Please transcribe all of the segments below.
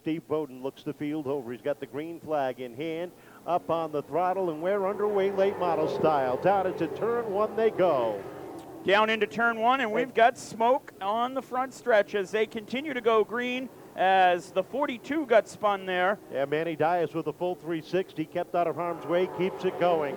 Steve Bowden looks the field over. He's got the green flag in hand, up on the throttle, and we're underway late model style. Down into turn one they go. Down into turn one, and we've got smoke on the front stretch as they continue to go green as the 42 got spun there. Yeah, Manny Dias with a full 360, kept out of harm's way, keeps it going.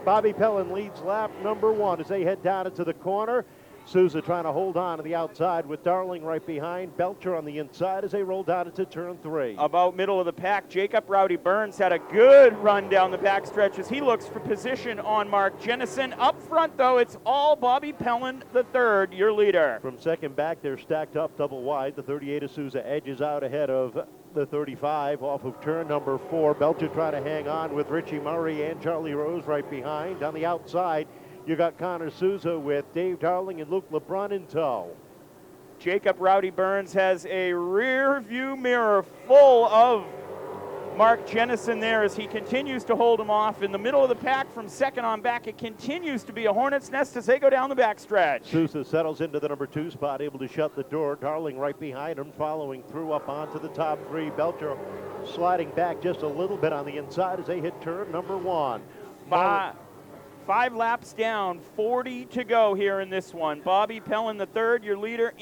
Bobby Pelland leads lap number one as they head down into the corner. Souza trying to hold on to the outside with Darling right behind. Belcher on the inside as they roll down into turn three. About middle of the pack, Jacob Rowdy Burns had a good run down the backstretch as he looks for position on Mark Jenison. Up front, though, it's all Bobby Pelland III, your leader. From second back, they're stacked up double wide. The 38 of Souza edges out ahead of the 35 off of turn number four. Belcher trying to hang on with Richie Murray and Charlie Rose right behind. On the outside, you got Connor Souza with Dave Darling and Luke Lebrun in tow. Jacob Rowdy Burns has a rear view mirror full of Mark Jenison there as he continues to hold him off. In the middle of the pack from second on back, it continues to be a hornet's nest as they go down the backstretch. Souza settles into the number two spot, able to shut the door. Darling right behind him, following through up onto the top three. Belcher sliding back just a little bit on the inside as they hit turn number one. Five laps down, 40 to go here in this one. Bobby Pelland III, your leader,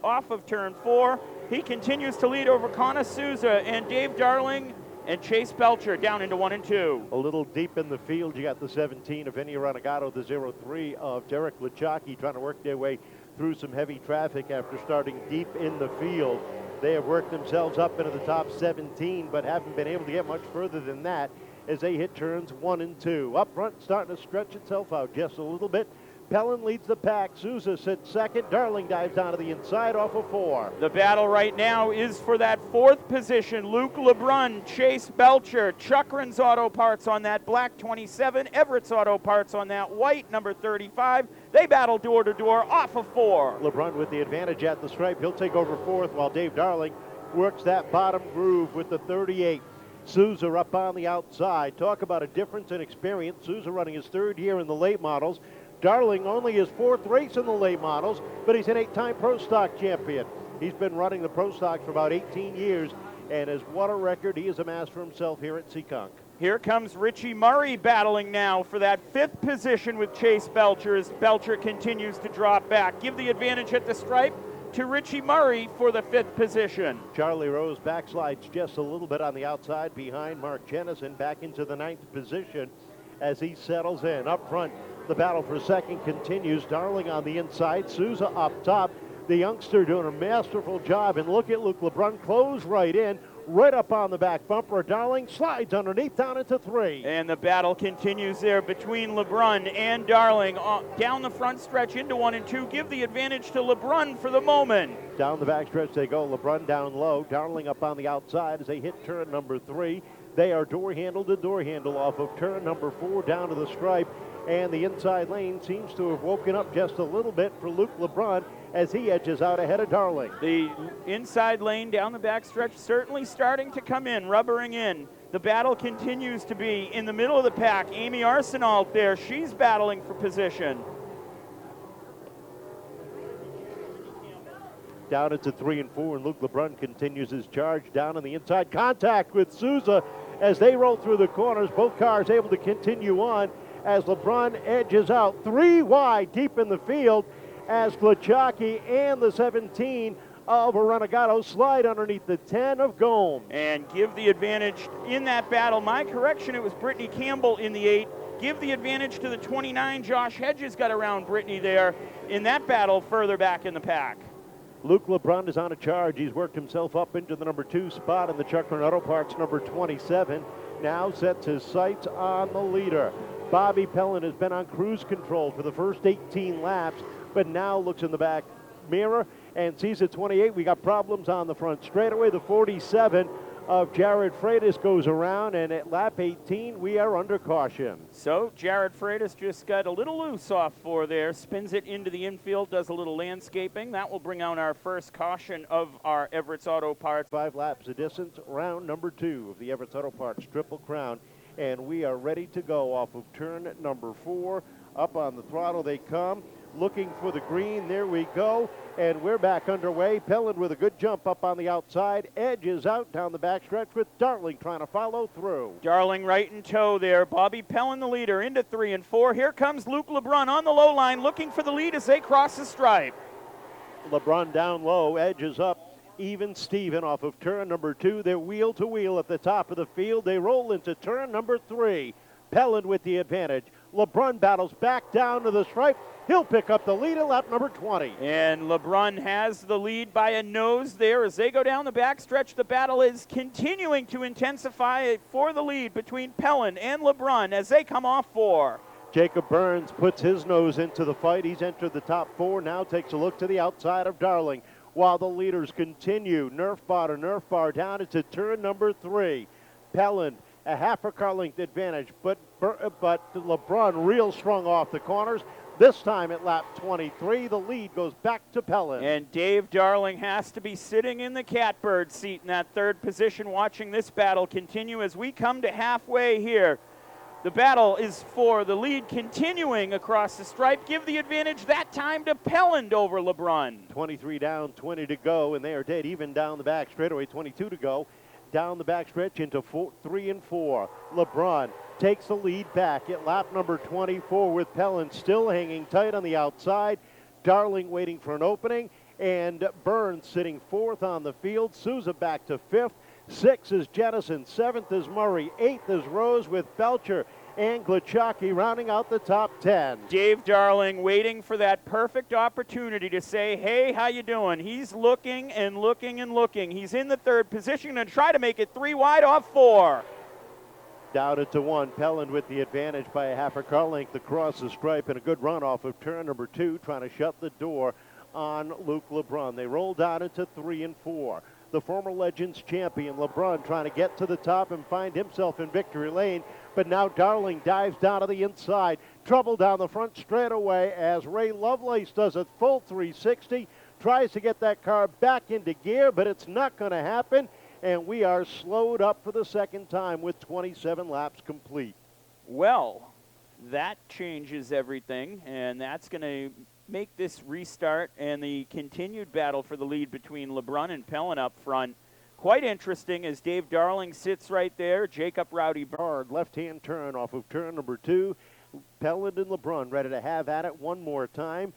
off of turn four. He continues to lead over Connor Souza and Dave Darling and Chase Belcher down into 1 and 2. A little deep in the field, you got the 17 of Vinny Renegado, the 03 of Derek Gluchacki trying to work their way through some heavy traffic after starting deep in the field. They have worked themselves up into the top 17, but haven't been able to get much further than that as they hit turns 1 and 2. Up front, starting to stretch itself out just a little bit. Pelland leads the pack. Souza sits second. Darling dives down to the inside off of 4. The battle right now is for that fourth position. Luke Lebrun, Chase Belcher, Chuckrin's Auto Parts on that black 27, Everett's Auto Parts on that white number 35. They battle door to door off of 4. Lebrun with the advantage at the stripe. He'll take over fourth while Dave Darling works that bottom groove with the 38. Souza up on the outside. Talk about a difference in experience. Souza running his third year in the late models. Darling only his fourth race in the late models, but he's an 8-time Pro Stock champion. He's been running the Pro Stocks for about 18 years, and as what a record he has amassed for himself here at Seekonk. Here comes Richie Murray battling now for that fifth position with Chase Belcher as Belcher continues to drop back. Give the advantage at the stripe to Richie Murray for the fifth position. Charlie Rose backslides just a little bit on the outside behind Mark Jenison back into the 9th position as he settles in. Up front, the battle for second continues. Darling on the inside, Souza up top. The youngster doing a masterful job, and look at Luke Lebrun close right in, right up on the back bumper. Darling slides underneath down into 3. And the battle continues there between Lebrun and Darling. Down the front stretch into 1 and 2. Give the advantage to Lebrun for the moment. Down the back stretch they go. Lebrun down low. Darling up on the outside as they hit turn number 3. They are door handle to door handle off of turn number 4 down to the stripe. And the inside lane seems to have woken up just a little bit for Luke Lebrun as he edges out ahead of Darling. The inside lane down the backstretch certainly starting to come in, rubbering in. The battle continues to be in the middle of the pack. Amy Arsenault there, she's battling for position. Down into 3 and 4, and Luke Lebrun continues his charge down on the inside. Contact with Souza as they roll through the corners. Both cars able to continue on as Lebrun edges out 3 wide deep in the field as Gluchacki and the 17 of Renegado slide underneath the 10 of Gomes. And give the advantage in that battle. My correction, it was Brittany Campbell in the 8. Give the advantage to the 29. Josh Hedges got around Brittany there in that battle further back in the pack. Luke Lebrun is on a charge. He's worked himself up into the number 2 spot in the Chuckrin Auto Parts number 27. Now sets his sights on the leader. Bobby Pelland has been on cruise control for the first 18 laps, but now looks in the back mirror and sees at 28 we got problems on the front straightaway. The 47 of Jared Freitas goes around, and at lap 18 we are under caution. So Jared Freitas just got a little loose off 4 there, spins it into the infield, does a little landscaping. That will bring out our first caution of our Everett's Auto Parts. 5 laps of distance, round number 2 of the Everett's Auto Parts Triple Crown, and we are ready to go off of turn number 4. Up on the throttle they come. looking for the green. There we go. And we're back underway. Pelland with a good jump up on the outside. Edge is out down the backstretch with Darling trying to follow through. Darling right in tow there. Bobby Pelland the leader into 3 and 4. Here comes Luke Lebrun on the low line looking for the lead as they cross the stripe. Lebrun down low. Edge is up. Even Steven off of turn number 2. They're wheel to wheel at the top of the field. They roll into turn number 3. Pelland with the advantage. Lebrun battles back down to the stripe. He'll pick up the lead at lap number 20. And Lebrun has the lead by a nose there as they go down the backstretch. The battle is continuing to intensify for the lead between Pelland and Lebrun as they come off 4. Jacob Burns puts his nose into the fight. He's entered the top 4. Now takes a look to the outside of Darling while the leaders continue. Nerf bar down into turn number 3. Pelland a half a car length advantage, but Lebrun real strong off the corners. This time at lap 23, the lead goes back to Pelland. And Dave Darling has to be sitting in the catbird seat in that 3rd position watching this battle continue as we come to halfway here. The battle is for the lead continuing across the stripe. Give the advantage that time to Pelland over Lebrun. 23 down, 20 to go, and they are dead even down the back straightaway, 22 to go. Down the backstretch into 3 and 4. Lebrun takes the lead back at lap number 24 with Pelland still hanging tight on the outside. Darling waiting for an opening, and Burns sitting 4th on the field. Souza back to 5th. 6th is Jenison. 7th is Murray. 8th is Rose with Belcher and Gluchacki rounding out the top 10. Dave Darling waiting for that perfect opportunity to say, hey, how you doing? He's looking and looking and looking. He's in the 3rd position and try to make it 3 wide off 4. Down it to 1. Pelland with the advantage by a half a car length across the stripe and a good run off of turn number 2, trying to shut the door on Luke Lebrun. They roll down into 3 and 4. The former Legends champion, Lebrun, trying to get to the top and find himself in victory lane. But now Darling dives down to the inside. Trouble down the front straightaway as Ray Lovelace does a full 360. Tries to get that car back into gear, but it's not going to happen. And we are slowed up for the 2nd time with 27 laps complete. Well, that changes everything, and that's going to make this restart and the continued battle for the lead between Lebrun and Pelland up front quite interesting as Dave Darling sits right there. Jacob Rowdy Hard left-hand turn off of turn number 2. Pelland and Lebrun ready to have at it one more time.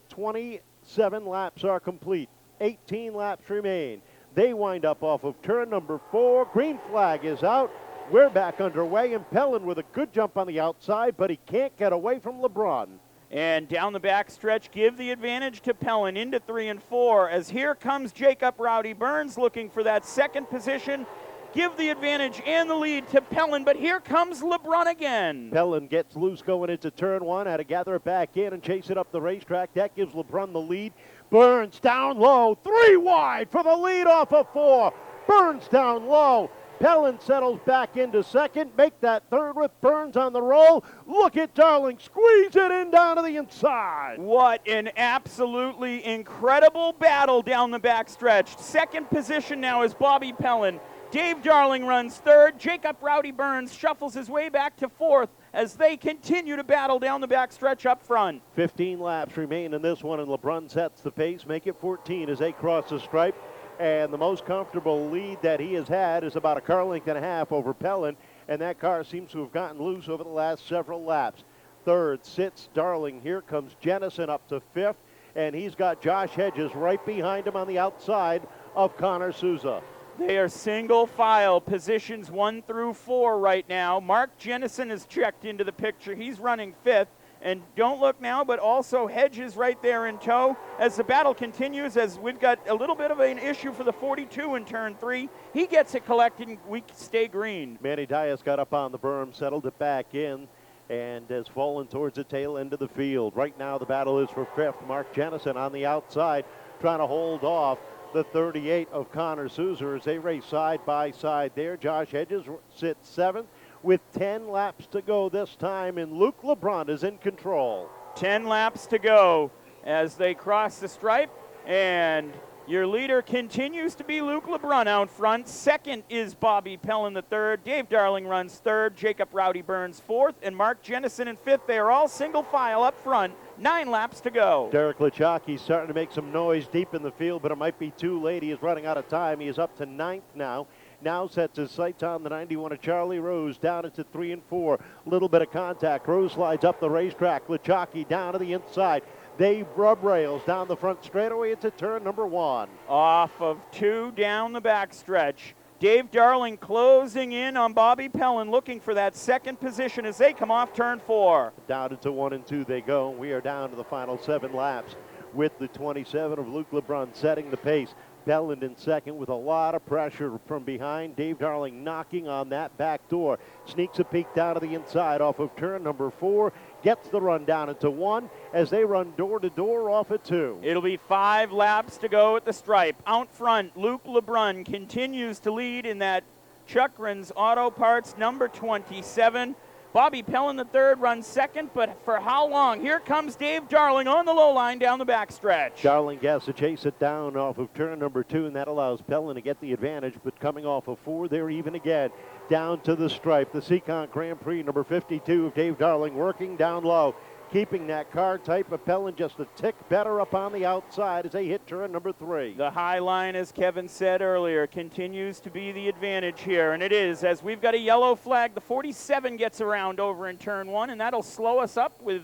27 laps are complete. 18 laps remain. They wind up off of turn number 4. Green flag is out. We're back underway, and Pelland with a good jump on the outside, but he can't get away from Lebrun. And down the back stretch, give the advantage to Pelland into 3 and 4 as here comes Jacob Rowdy Burns looking for that 2nd position. Give the advantage and the lead to Pelland, but here comes Lebrun again. Pelland gets loose going into turn 1, had to gather it back in and chase it up the racetrack. That gives Lebrun the lead. Burns down low, 3 wide for the lead off of 4. Burns down low. Pelland settles back into 2nd. Make that 3rd with Burns on the roll. Look at Darling. Squeeze it in down to the inside. What an absolutely incredible battle down the backstretch. 2nd position now is Bobby Pelland. Dave Darling runs 3rd. Jacob Rowdy Burns shuffles his way back to 4th as they continue to battle down the backstretch up front. 15 laps remain in this one, and Lebrun sets the pace. Make it 14 as they cross the stripe. And the most comfortable lead that he has had is about a car length and a half over Pelland, and that car seems to have gotten loose over the last several laps. 3rd sits Darling. Here comes Jenison up to 5th, and he's got Josh Hedges right behind him on the outside of Connor Souza. They are single file, positions 1 through 4 right now. Mark Jenison is checked into the picture. He's running 5th. And don't look now, but also Hedges right there in tow as the battle continues, as we've got a little bit of an issue for the 42 in turn 3. He gets it collected, and we stay green. Manny Dias got up on the berm, settled it back in, and has fallen towards the tail end of the field. Right now the battle is for 5th. Mark Jenison on the outside trying to hold off the 38 of Connor Souza as they race side by side there. Josh Hedges sits 7th. With 10 laps to go this time, and Luke Lebrun is in control. 10 laps to go as they cross the stripe, and your leader continues to be Luke Lebrun out front. 2nd is Bobby Pelland III. Dave Darling runs 3rd. Jacob Rowdy Burns 4th, and Mark Jenison in 5th. They are all single file up front. 9 laps to go. Derek Gluchacki starting to make some noise deep in the field, but it might be too late. He is running out of time. He is up to 9th now. Now sets his sights on the 91 of Charlie Rose, down into 3 and 4. Little bit of contact. Rose slides up the racetrack. Gluchacki down to the inside. They rub rails down the front straightaway into turn number 1. Off of 2 down the backstretch. Dave Darling closing in on Bobby Pelland, looking for that second position as they come off turn 4. Down into 1 and 2 they go. We are down to the final 7 laps with the 27 of Luke Lebrun setting the pace. Pelland in second with a lot of pressure from behind. Dave Darling knocking on that back door. Sneaks a peek down to the inside off of turn number 4. Gets the run down into 1 as they run door to door off at 2. It'll be 5 laps to go at the stripe. Out front, Luke Lebrun continues to lead in that Chuckrin's Auto Parts number 27. Bobby Pelland III runs second, but for how long? Here comes Dave Darling on the low line down the backstretch. Darling has to chase it down off of turn number 2, and that allows Pelland to get the advantage, but coming off of 4, they're even again. Down to the stripe, the Seekonk Grand Prix number 52 of Dave Darling working down low, keeping that car tight, but Pelland just a tick better up on the outside as they hit turn number 3. The high line, as Kevin said earlier, continues to be the advantage here, and it is, as we've got a yellow flag. The 47 gets around over in turn 1, and that'll slow us up with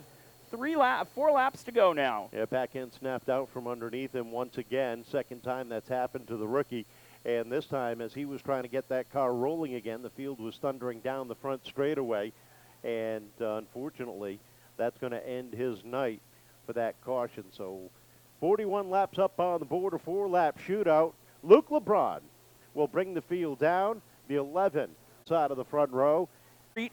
4 laps to go now. Yeah, back end snapped out from underneath him once again. Second time that's happened to the rookie. And this time, as he was trying to get that car rolling again, the field was thundering down the front straightaway. And unfortunately, that's going to end his night for that caution. So 41 laps up on the board, a 4-lap shootout. Luke Lebrun will bring the field down. The 11 side of the front row.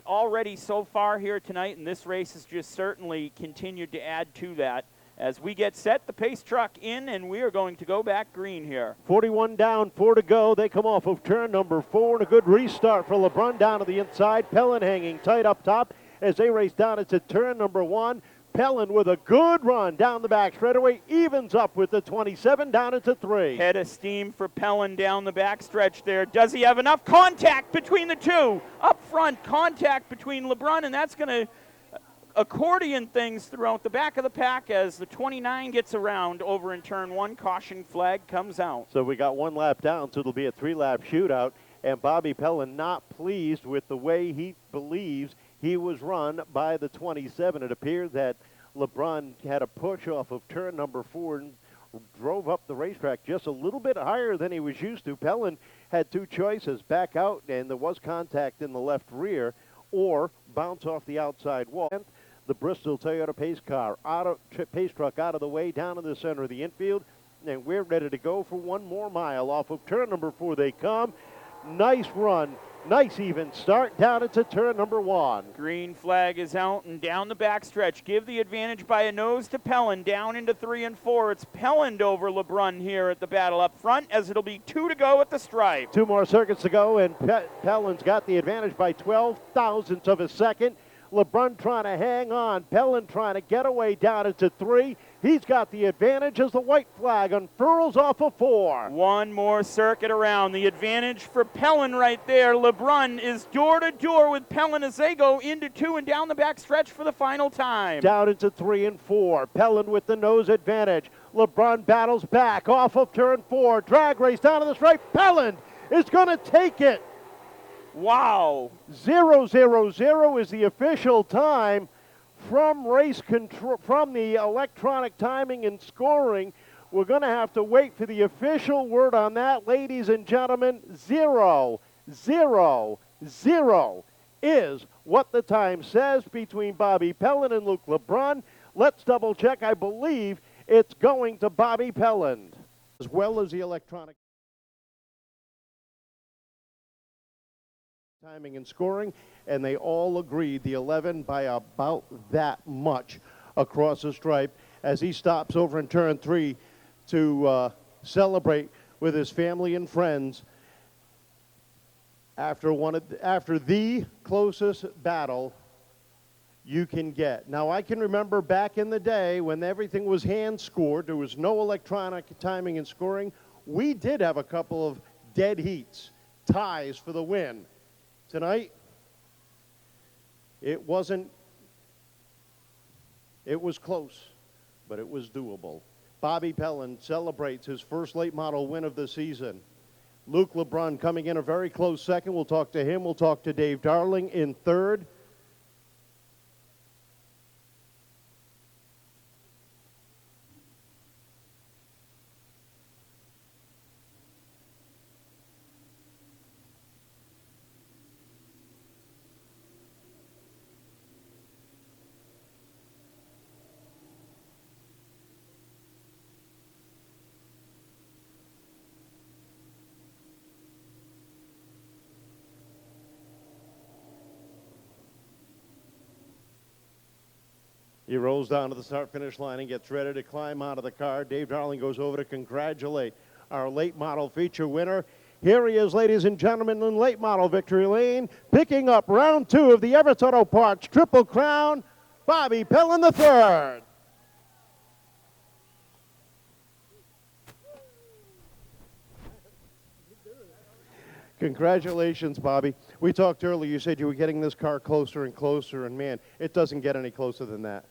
Already so far here tonight, and this race has just certainly continued to add to that. As we get set, the pace truck in, and we are going to go back green here. 41 down, 4 to go. They come off of turn number 4, and a good restart for Lebrun down to the inside. Pelland hanging tight up top as they race down into turn number 1. Pelland with a good run down the back straightaway, evens up with the 27 down into 3. Head of steam for Pelland down the backstretch there. Does he have enough contact between the two? Up front, contact between Lebrun, and that's going to accordion things throughout the back of the pack as the 29 gets around over in turn 1. Caution flag comes out. So we got 1 lap down, so it'll be a 3-lap shootout. And Bobby Pelland not pleased with the way he believes he was run by the 27. It appeared that Lebrun had a push off of turn number 4 and drove up the racetrack just a little bit higher than he was used to. Pelland had 2 choices, back out, and there was contact in the left rear, or bounce off the outside wall. The Bristol Toyota pace truck out of the way, down in the center of the infield, and we're ready to go for 1 more mile. Off of turn number 4 they come. Nice run, nice even start down into turn number 1. Green flag is out, and down the backstretch. Give the advantage by a nose to Pelland, down into 3 and 4. It's Pelland over Lebrun here at the battle up front, as it'll be 2 to go at the stripe. 2 more circuits to go, and Pelland's got the advantage by 12 thousandths of a second. Lebrun trying to hang on. Pelland trying to get away down into 3. He's got the advantage as the white flag unfurls off of 4. 1 more circuit around. The advantage for Pelland right there. Lebrun is door to door with Pelland as they go into 2 and down the back stretch for the final time. Down into 3 and 4. Pelland with the nose advantage. Lebrun battles back off of turn 4. Drag race down to the stripe. Pelland is going to take it. Wow. 0:00 is the official time from race control, from the electronic timing and scoring. We're going to have to wait for the official word on that, ladies and gentlemen. 0:00 is what the time says between Bobby Pelland and Luke Lebrun. Let's double check. I believe it's going to Bobby Pelland, as well as the electronic timing and scoring, and they all agreed the 11 by about that much across the stripe as he stops over in turn 3 to celebrate with his family and friends after the closest battle you can get. Now, I can remember back in the day when everything was hand scored, there was no electronic timing and scoring. We did have a couple of dead heats, ties for the win. Tonight, it was close. but it was doable. Bobby Pelland celebrates his first late model win of the season. Luke Lebrun coming in a very close second. We'll talk to him. We'll talk to Dave Darling in third. He rolls down to the start-finish line and gets ready to climb out of the car. Dave Darling goes over to congratulate our late model feature winner. Here he is, ladies and gentlemen, in late model victory lane, picking up round 2 of the Everett Auto Parts Triple Crown, Bobby Pelland III. Congratulations, Bobby. We talked earlier. You said you were getting this car closer and closer, and man, it doesn't get any closer than that.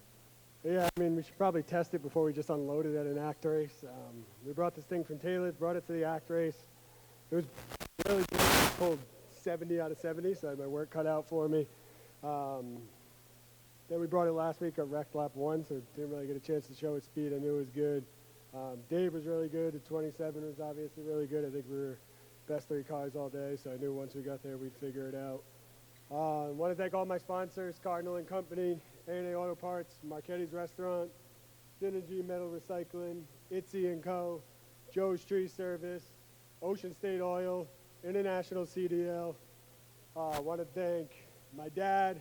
Yeah, I mean, we should probably test it before we just unload it at an act race. We brought this thing from Taylor, brought it to the act race. It was really good. I pulled 70 out of 70, so I had my work cut out for me. Then we brought it last week, got wrecked lap 1, so didn't really get a chance to show its speed. I knew it was good. Dave was really good. The 27 was obviously really good. I think we were best 3 cars all day, so I knew once we got there we'd figure it out. I want to thank all my sponsors, Cardinal and Company, A&A Auto Parts, Marchetti's Restaurant, Synergy Metal Recycling, Itzy & Co., Joe's Tree Service, Ocean State Oil, International CDL. I want to thank my dad.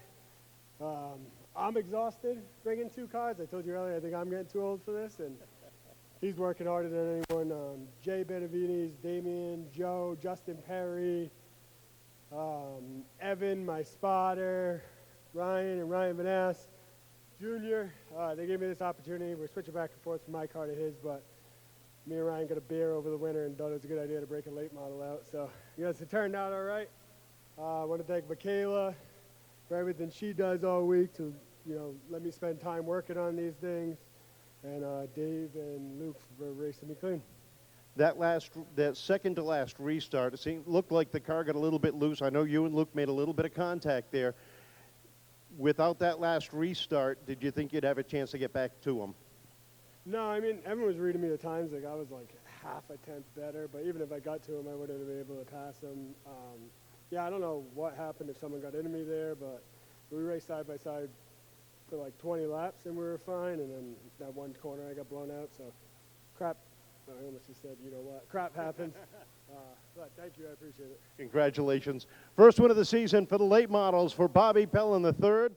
I'm exhausted bringing 2 cars. I told you earlier I think I'm getting too old for this, and he's working harder than anyone. Jay Benavides, Damien, Joe, Justin Perry, Evan, my spotter, Ryan and Ryan Vanass, Jr. They gave me this opportunity. We're switching back and forth from my car to his, but me and Ryan got a beer over the winter and thought it was a good idea to break a late model out. So, yes, it turned out all right. I want to thank Michaela for everything she does all week to, let me spend time working on these things. And Dave and Luke for racing me clean. That second to last restart, it looked like the car got a little bit loose. I know you and Luke made a little bit of contact there. Without that last restart, did you think you'd have a chance to get back to him? No, I mean, everyone was reading me the times like I was like half a tenth better, but even if I got to him, I wouldn't have been able to pass him. Yeah, I don't know what happened if someone got into me there, but we raced side by side for like 20 laps and we were fine, and then that one corner I got blown out, so crap. I almost just said, you know what, crap happens. But thank you, I appreciate it. Congratulations. First win of the season for the late models for Bobby Pelland III.